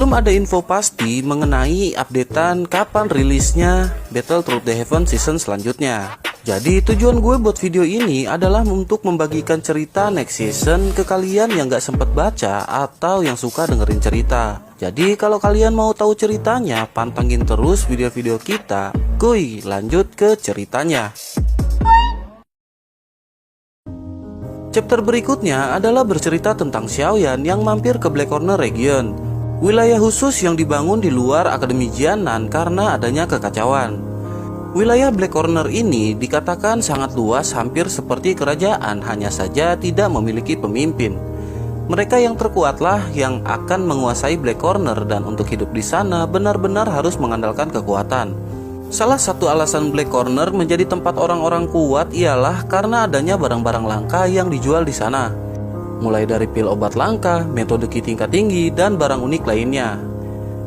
Belum ada info pasti mengenai updatean kapan rilisnya Battletoads The Heaven season selanjutnya. Jadi tujuan gue buat video ini adalah untuk membagikan cerita next season ke kalian yang gak sempet baca atau yang suka dengerin cerita. Jadi kalau kalian mau tahu ceritanya, pantengin terus video-video kita. Kuy, lanjut ke ceritanya. Chapter berikutnya adalah bercerita tentang Xiaoyan yang mampir ke Black Corner Region, wilayah khusus yang dibangun di luar Akademi Jianan karena adanya kekacauan. Wilayah Black Corner ini dikatakan sangat luas, hampir seperti kerajaan, hanya saja tidak memiliki pemimpin. Mereka yang terkuatlah yang akan menguasai Black Corner, dan untuk hidup di sana benar-benar harus mengandalkan kekuatan. Salah satu alasan Black Corner menjadi tempat orang-orang kuat ialah karena adanya barang-barang langka yang dijual di sana. Mulai dari pil obat langka, metode ki tingkat tinggi, dan barang unik lainnya.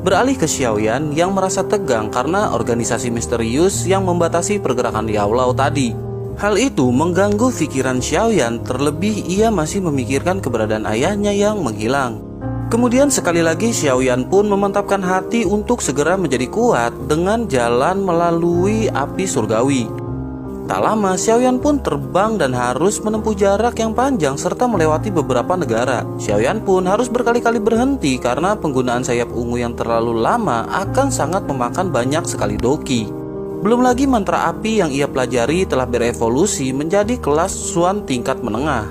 Beralih ke Xiaoyan yang merasa tegang karena organisasi misterius yang membatasi pergerakan Yao Lao tadi. Hal itu mengganggu pikiran Xiaoyan, terlebih ia masih memikirkan keberadaan ayahnya yang menghilang. Kemudian sekali lagi Xiaoyan pun memantapkan hati untuk segera menjadi kuat dengan jalan melalui api surgawi. Tak lama Xiaoyan pun terbang dan harus menempuh jarak yang panjang serta melewati beberapa negara. Xiaoyan pun harus berkali-kali berhenti karena penggunaan sayap ungu yang terlalu lama akan sangat memakan banyak sekali doki. Belum lagi mantra api yang ia pelajari telah berevolusi menjadi kelas Xuan tingkat menengah.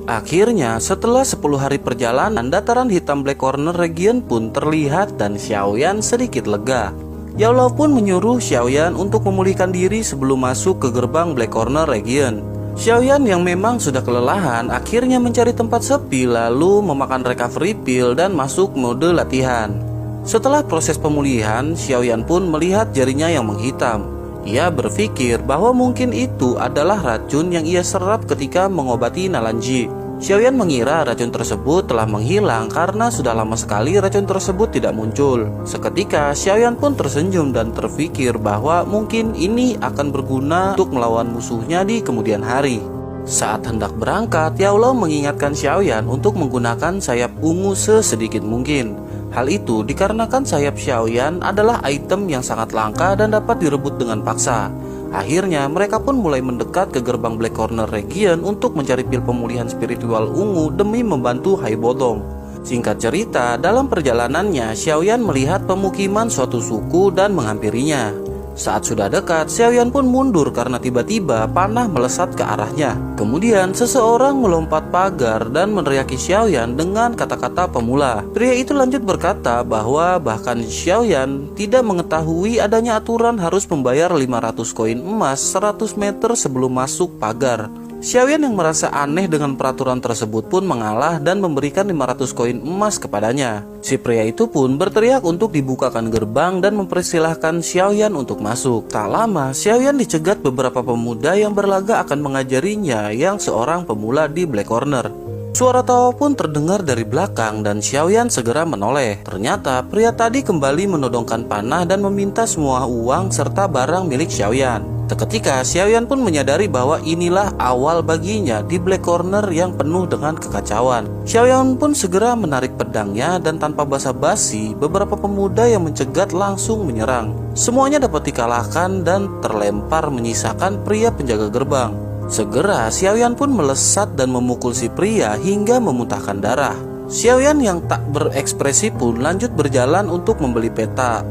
Akhirnya setelah 10 hari perjalanan, dataran hitam Black Corner Region pun terlihat dan Xiaoyan sedikit lega. Yao Lao pun menyuruh Xiaoyan untuk memulihkan diri sebelum masuk ke gerbang Black Corner Region. Xiaoyan yang memang sudah kelelahan akhirnya mencari tempat sepi lalu memakan recovery pill dan masuk mode latihan. Setelah proses pemulihan, Xiaoyan pun melihat jarinya yang menghitam. Ia berpikir bahwa mungkin itu adalah racun yang ia serap ketika mengobati Nalanji. Xiaoyan mengira racun tersebut telah menghilang karena sudah lama sekali racun tersebut tidak muncul. Seketika Xiaoyan pun tersenyum dan terpikir bahwa mungkin ini akan berguna untuk melawan musuhnya di kemudian hari. Saat hendak berangkat, Yao Lao mengingatkan Xiaoyan untuk menggunakan sayap ungu sesedikit mungkin. Hal itu dikarenakan sayap Xiaoyan adalah item yang sangat langka dan dapat direbut dengan paksa. Akhirnya mereka pun mulai mendekat ke gerbang Black Corner Region untuk mencari pil pemulihan spiritual ungu demi membantu Hai Bodong. Singkat cerita, dalam perjalanannya Xiaoyan melihat pemukiman suatu suku dan menghampirinya. Saat sudah dekat, Xiaoyan pun mundur karena tiba-tiba panah melesat ke arahnya. Kemudian seseorang melompat pagar dan meneriaki Xiaoyan dengan kata-kata pemula. Pria itu lanjut berkata bahwa bahkan Xiaoyan tidak mengetahui adanya aturan harus membayar 500 koin emas 100 meter sebelum masuk pagar. Xiaoyan yang merasa aneh dengan peraturan tersebut pun mengalah dan memberikan 500 koin emas kepadanya. Si pria itu pun berteriak untuk dibukakan gerbang dan mempersilahkan Xiaoyan untuk masuk. Tak lama, Xiaoyan dicegat beberapa pemuda yang berlaga akan mengajarinya yang seorang pemula di Black Corner. Suara tawa pun terdengar dari belakang dan Xiaoyan segera menoleh. Ternyata pria tadi kembali menodongkan panah dan meminta semua uang serta barang milik Xiaoyan. Seketika Xiaoyan pun menyadari bahwa inilah awal baginya di Black Corner yang penuh dengan kekacauan. Xiaoyan pun segera menarik pedangnya dan tanpa basa-basi beberapa pemuda yang mencegat langsung menyerang. Semuanya dapat dikalahkan dan terlempar menyisakan pria penjaga gerbang. Segera Xiaoyan pun melesat dan memukul si pria hingga memuntahkan darah. Xiaoyan yang tak berekspresi pun lanjut berjalan untuk membeli peta.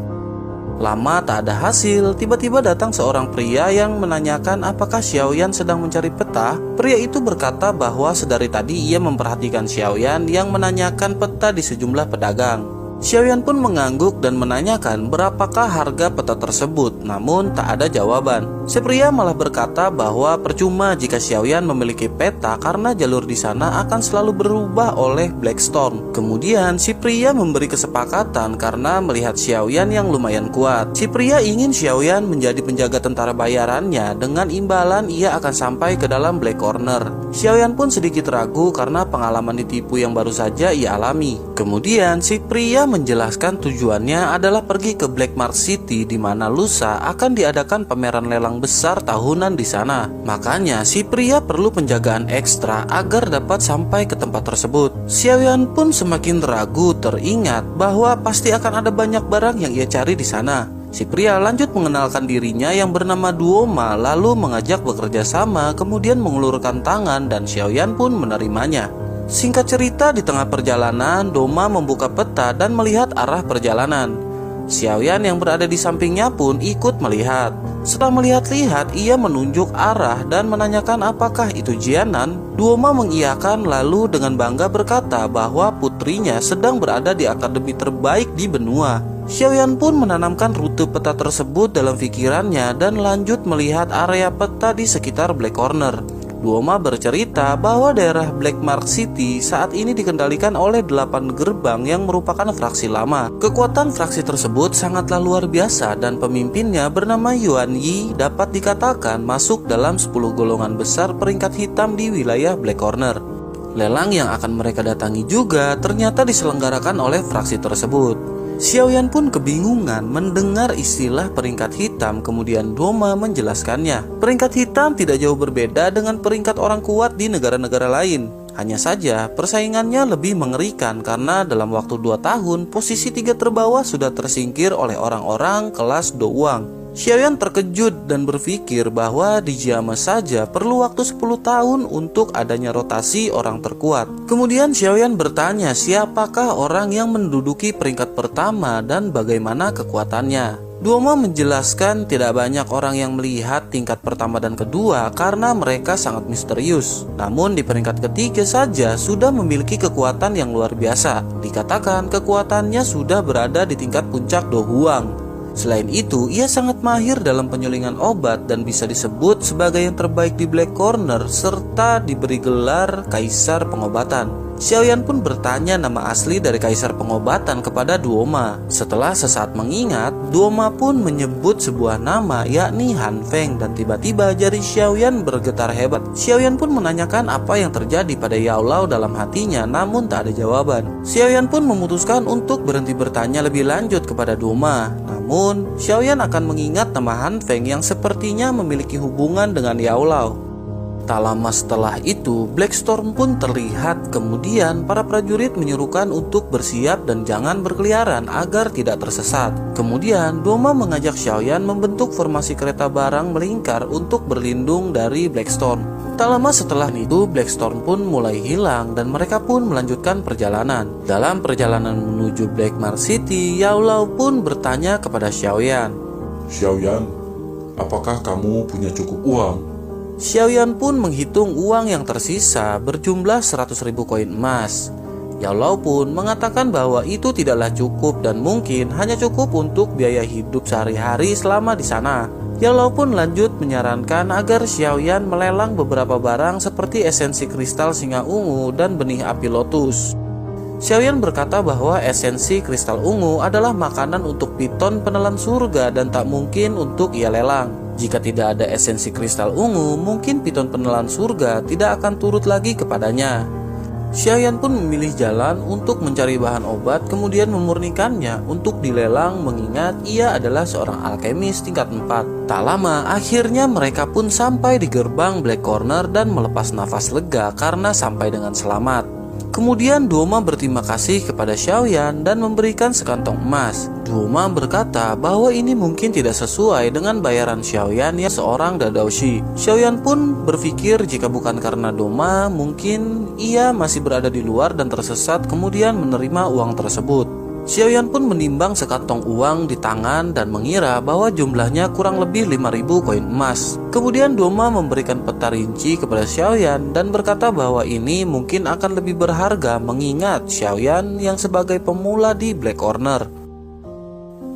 Lama tak ada hasil, tiba-tiba datang seorang pria yang menanyakan apakah Xiaoyan sedang mencari peta. Pria itu berkata bahwa sedari tadi ia memperhatikan Xiaoyan yang menanyakan peta di sejumlah pedagang. Xiaoyan pun mengangguk dan menanyakan berapakah harga peta tersebut, namun tak ada jawaban. Si pria malah berkata bahwa percuma jika Xiaoyan memiliki peta karena jalur di sana akan selalu berubah oleh Blackstorm. Kemudian si pria memberi kesepakatan karena melihat Xiaoyan yang lumayan kuat. Si pria ingin Xiaoyan menjadi penjaga tentara bayarannya, dengan imbalan ia akan sampai ke dalam Black Corner. Xiaoyan pun sedikit ragu karena pengalaman ditipu yang baru saja ia alami. Kemudian si pria menjelaskan tujuannya adalah pergi ke Black Mark City di mana lusa akan diadakan pameran lelang besar tahunan di sana. Makanya si pria perlu penjagaan ekstra agar dapat sampai ke tempat tersebut. Xiaoyan pun semakin ragu teringat bahwa pasti akan ada banyak barang yang ia cari di sana. Si pria lanjut mengenalkan dirinya yang bernama Duoma, lalu mengajak bekerja sama, kemudian mengulurkan tangan dan Xiaoyan pun menerimanya. Singkat cerita, di tengah perjalanan, Doma membuka peta dan melihat arah perjalanan. Xiaoyan yang berada di sampingnya pun ikut melihat. Setelah melihat-lihat, ia menunjuk arah dan menanyakan apakah itu Jianan. Duoma mengiyakan lalu dengan bangga berkata bahwa putrinya sedang berada di akademi terbaik di benua. Xiaoyan pun menanamkan rute peta tersebut dalam pikirannya dan lanjut melihat area peta di sekitar Black Corner. Duoma bercerita bahwa daerah Black Mark City saat ini dikendalikan oleh 8 gerbang yang merupakan fraksi lama. Kekuatan fraksi tersebut sangatlah luar biasa dan pemimpinnya bernama Yuan Yi dapat dikatakan masuk dalam 10 golongan besar peringkat hitam di wilayah Black Corner. Lelang yang akan mereka datangi juga ternyata diselenggarakan oleh fraksi tersebut. Xiaoyan pun kebingungan mendengar istilah peringkat hitam, kemudian Doma menjelaskannya. Peringkat hitam tidak jauh berbeda dengan peringkat orang kuat di negara-negara lain. Hanya saja persaingannya lebih mengerikan karena dalam waktu 2 tahun posisi 3 terbawah sudah tersingkir oleh orang-orang kelas Douang. Xiaoyan terkejut dan berpikir bahwa di Jiame saja perlu waktu 10 tahun untuk adanya rotasi orang terkuat. Kemudian Xiaoyan bertanya siapakah orang yang menduduki peringkat pertama dan bagaimana kekuatannya. Duoma menjelaskan tidak banyak orang yang melihat tingkat pertama dan kedua karena mereka sangat misterius. Namun di peringkat ketiga saja sudah memiliki kekuatan yang luar biasa. Dikatakan kekuatannya sudah berada di tingkat puncak Dohuang. Selain itu, ia sangat mahir dalam penyulingan obat dan bisa disebut sebagai yang terbaik di Black Corner serta diberi gelar Kaisar Pengobatan. Xiaoyan pun bertanya nama asli dari Kaisar Pengobatan kepada Duoma. Setelah sesaat mengingat, Duoma pun menyebut sebuah nama yakni Han Feng dan tiba-tiba jari Xiaoyan bergetar hebat. Xiaoyan pun menanyakan apa yang terjadi pada Yao Lao dalam hatinya namun tak ada jawaban. Xiaoyan pun memutuskan untuk berhenti bertanya lebih lanjut kepada Duoma. Namun, Xiaoyan akan mengingat nama Han Feng yang sepertinya memiliki hubungan dengan Yao Lao. Tak lama setelah itu, Black Storm pun terlihat. Kemudian para prajurit menyuruhkan untuk bersiap dan jangan berkeliaran agar tidak tersesat. Kemudian Doma mengajak Xiaoyan membentuk formasi kereta barang melingkar untuk berlindung dari Black Storm. Tak lama setelah itu, Black Storm pun mulai hilang dan mereka pun melanjutkan perjalanan. Dalam perjalanan menuju Black Mark City, Yao Lao pun bertanya kepada Xiaoyan. Xiaoyan, apakah kamu punya cukup uang? Xiaoyan pun menghitung uang yang tersisa berjumlah 100.000 koin emas. Yao Lao pun mengatakan bahwa itu tidaklah cukup dan mungkin hanya cukup untuk biaya hidup sehari-hari selama di sana. Yao Lao pun lanjut menyarankan agar Xiaoyan melelang beberapa barang seperti esensi kristal singa ungu dan benih api lotus. Xiaoyan berkata bahwa esensi kristal ungu adalah makanan untuk piton penelan surga dan tak mungkin untuk ia lelang. Jika tidak ada esensi kristal ungu, mungkin piton penelan surga tidak akan turut lagi kepadanya. Xiaoyan pun memilih jalan untuk mencari bahan obat kemudian memurnikannya untuk dilelang mengingat ia adalah seorang alkemis tingkat 4. Tak lama, akhirnya mereka pun sampai di gerbang Black Corner dan melepas nafas lega karena sampai dengan selamat. Kemudian Duoma berterima kasih kepada Xiaoyan dan memberikan sekantong emas. Duoma berkata bahwa ini mungkin tidak sesuai dengan bayaran Xiaoyan yang seorang dadaushi. Xiaoyan pun berpikir jika bukan karena Duoma, mungkin ia masih berada di luar dan tersesat kemudian menerima uang tersebut. Xiaoyan pun menimbang sekantong uang di tangan dan mengira bahwa jumlahnya kurang lebih 5.000 koin emas. Kemudian Duoma memberikan peta rinci kepada Xiaoyan dan berkata bahwa ini mungkin akan lebih berharga mengingat Xiaoyan yang sebagai pemula di Black Corner.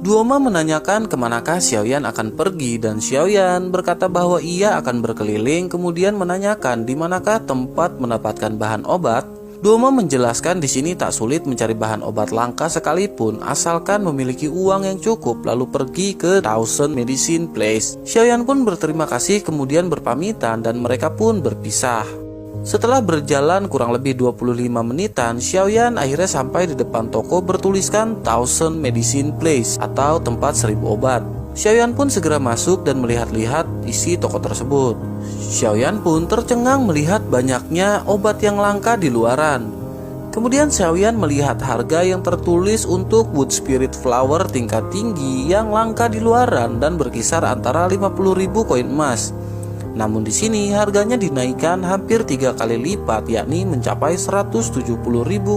Duoma menanyakan kemanakah Xiaoyan akan pergi dan Xiaoyan berkata bahwa ia akan berkeliling kemudian menanyakan di manakah tempat mendapatkan bahan obat. Duoma menjelaskan di sini tak sulit mencari bahan obat langka sekalipun asalkan memiliki uang yang cukup lalu pergi ke Thousand Medicine Place. Xiaoyan pun berterima kasih kemudian berpamitan dan mereka pun berpisah. Setelah berjalan kurang lebih 25 menitan, Xiaoyan akhirnya sampai di depan toko bertuliskan Thousand Medicine Place atau tempat 1000 obat. Xiaoyan pun segera masuk dan melihat-lihat isi toko tersebut. Xiaoyan pun tercengang melihat banyaknya obat yang langka di luaran. Kemudian Xiaoyan melihat harga yang tertulis untuk Wood Spirit Flower tingkat tinggi yang langka di luaran dan berkisar antara 50.000 koin emas. Namun di sini harganya dinaikkan hampir 3 kali lipat, yakni mencapai 170.000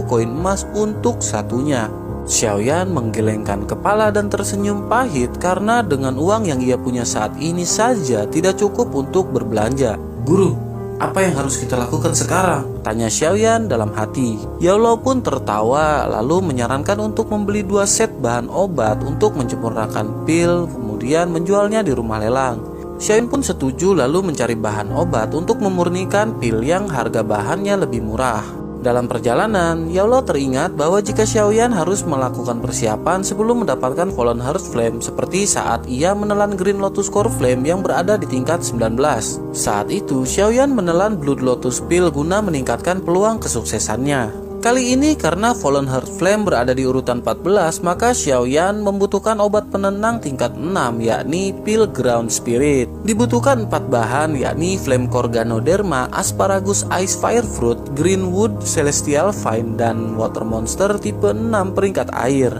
koin emas untuk satunya. Xiaoyan menggelengkan kepala dan tersenyum pahit karena dengan uang yang ia punya saat ini saja tidak cukup untuk berbelanja. "Guru, apa yang harus kita lakukan sekarang?" tanya Xiaoyan dalam hati. Yaolo pun tertawa lalu menyarankan untuk membeli 2 set bahan obat untuk menyempurnakan pil, kemudian menjualnya di rumah lelang. Xiaoyan pun setuju lalu mencari bahan obat untuk memurnikan pil yang harga bahannya lebih murah. Dalam perjalanan, Yaolo teringat bahwa jika Xiaoyan harus melakukan persiapan sebelum mendapatkan Fallen Heart Flame seperti saat ia menelan Green Lotus Core Flame yang berada di tingkat 19. Saat itu, Xiaoyan menelan Blood Lotus Pill guna meningkatkan peluang kesuksesannya. Kali ini karena Fallen Heart Flame berada di urutan 14, maka Xiaoyan membutuhkan obat penenang tingkat 6 yakni Pil Ground Spirit. Dibutuhkan 4 bahan yakni Flame Core Ganoderma, Asparagus Ice Fire Fruit, Greenwood Celestial Vine, dan Water Monster tipe 6 peringkat air.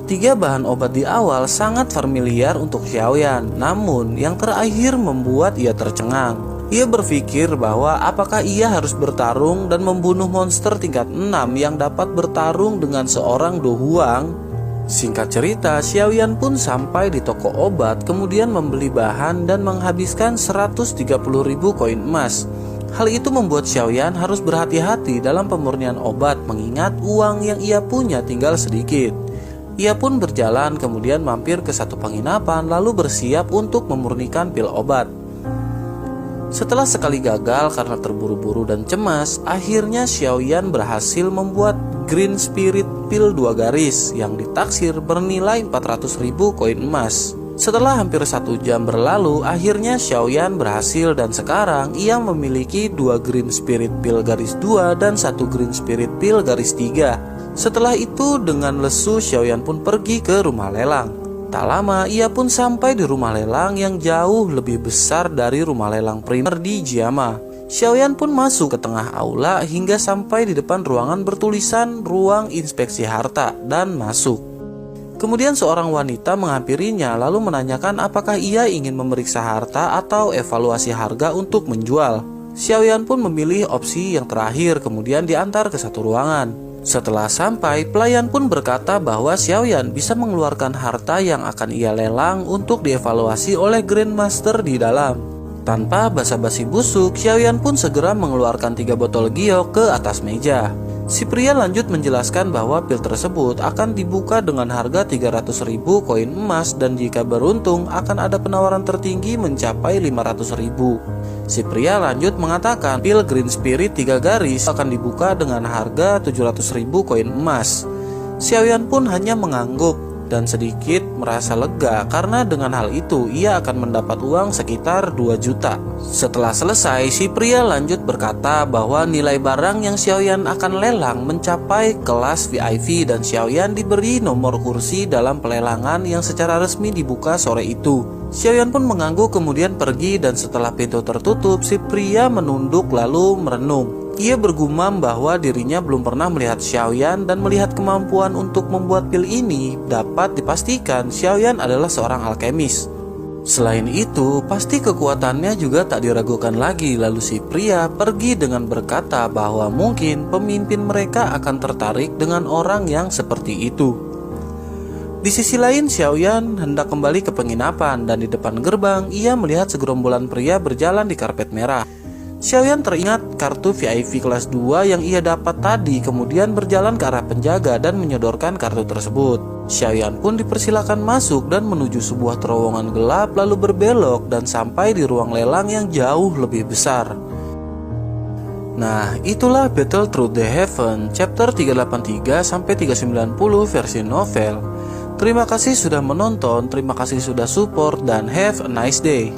3 bahan obat di awal sangat familiar untuk Xiaoyan, namun yang terakhir membuat ia tercengang. Ia berpikir bahwa apakah ia harus bertarung dan membunuh monster tingkat 6 yang dapat bertarung dengan seorang Do Huang. Singkat cerita, Xiaoyan pun sampai di toko obat, kemudian membeli bahan dan menghabiskan 130.000 koin emas. Hal itu membuat Xiaoyan harus berhati-hati dalam pemurnian obat mengingat uang yang ia punya tinggal sedikit. Ia pun berjalan kemudian mampir ke satu penginapan lalu bersiap untuk memurnikan pil obat. Setelah sekali gagal karena terburu-buru dan cemas, akhirnya Xiaoyan berhasil membuat Green Spirit Pill 2 garis yang ditaksir bernilai 400.000 koin emas. Setelah hampir 1 jam berlalu, akhirnya Xiaoyan berhasil dan sekarang ia memiliki 2 Green Spirit Pill garis 2 dan 1 Green Spirit Pill garis 3. Setelah itu dengan lesu Xiaoyan pun pergi ke rumah lelang. Tak lama ia pun sampai di rumah lelang yang jauh lebih besar dari rumah lelang primer di Jiama. Xiaoyan pun masuk ke tengah aula hingga sampai di depan ruangan bertulisan Ruang Inspeksi Harta dan masuk. Kemudian seorang wanita menghampirinya lalu menanyakan apakah ia ingin memeriksa harta atau evaluasi harga untuk menjual. Xiaoyan pun memilih opsi yang terakhir kemudian diantar ke satu ruangan. Setelah sampai, pelayan pun berkata bahwa Xiaoyan bisa mengeluarkan harta yang akan ia lelang untuk dievaluasi oleh Grandmaster di dalam. Tanpa basa-basi busuk, Xiaoyan pun segera mengeluarkan 3 botol giok ke atas meja. Si pria lanjut menjelaskan bahwa pil tersebut akan dibuka dengan harga 300.000 koin emas dan jika beruntung akan ada penawaran tertinggi mencapai 500.000. Si pria lanjut mengatakan pil Green Spirit 3 garis akan dibuka dengan harga 700.000 koin emas. Xiaoyan pun hanya mengangguk dan sedikit merasa lega karena dengan hal itu ia akan mendapat uang sekitar 2 juta. Setelah selesai, si pria lanjut berkata bahwa nilai barang yang Xiaoyan akan lelang mencapai kelas VIP dan Xiaoyan diberi nomor kursi dalam pelelangan yang secara resmi dibuka sore itu. Xiaoyan pun mengangguk kemudian pergi dan setelah pintu tertutup, si pria menunduk lalu merenung. Ia bergumam bahwa dirinya belum pernah melihat Xiaoyan dan melihat kemampuan untuk membuat pil ini dapat dipastikan Xiaoyan adalah seorang alkemis. Selain itu, pasti kekuatannya juga tak diragukan lagi. Lalu si pria pergi dengan berkata bahwa mungkin pemimpin mereka akan tertarik dengan orang yang seperti itu. Di sisi lain, Xiaoyan hendak kembali ke penginapan dan di depan gerbang ia melihat segerombolan pria berjalan di karpet merah. Xiaoyan teringat kartu VIP kelas 2 yang ia dapat tadi, kemudian berjalan ke arah penjaga dan menyodorkan kartu tersebut. Xiaoyan pun dipersilakan masuk dan menuju sebuah terowongan gelap lalu berbelok dan sampai di ruang lelang yang jauh lebih besar. Nah, itulah Battle Through the Heaven chapter 383 sampai 390 versi novel. Terima kasih sudah menonton, terima kasih sudah support dan have a nice day.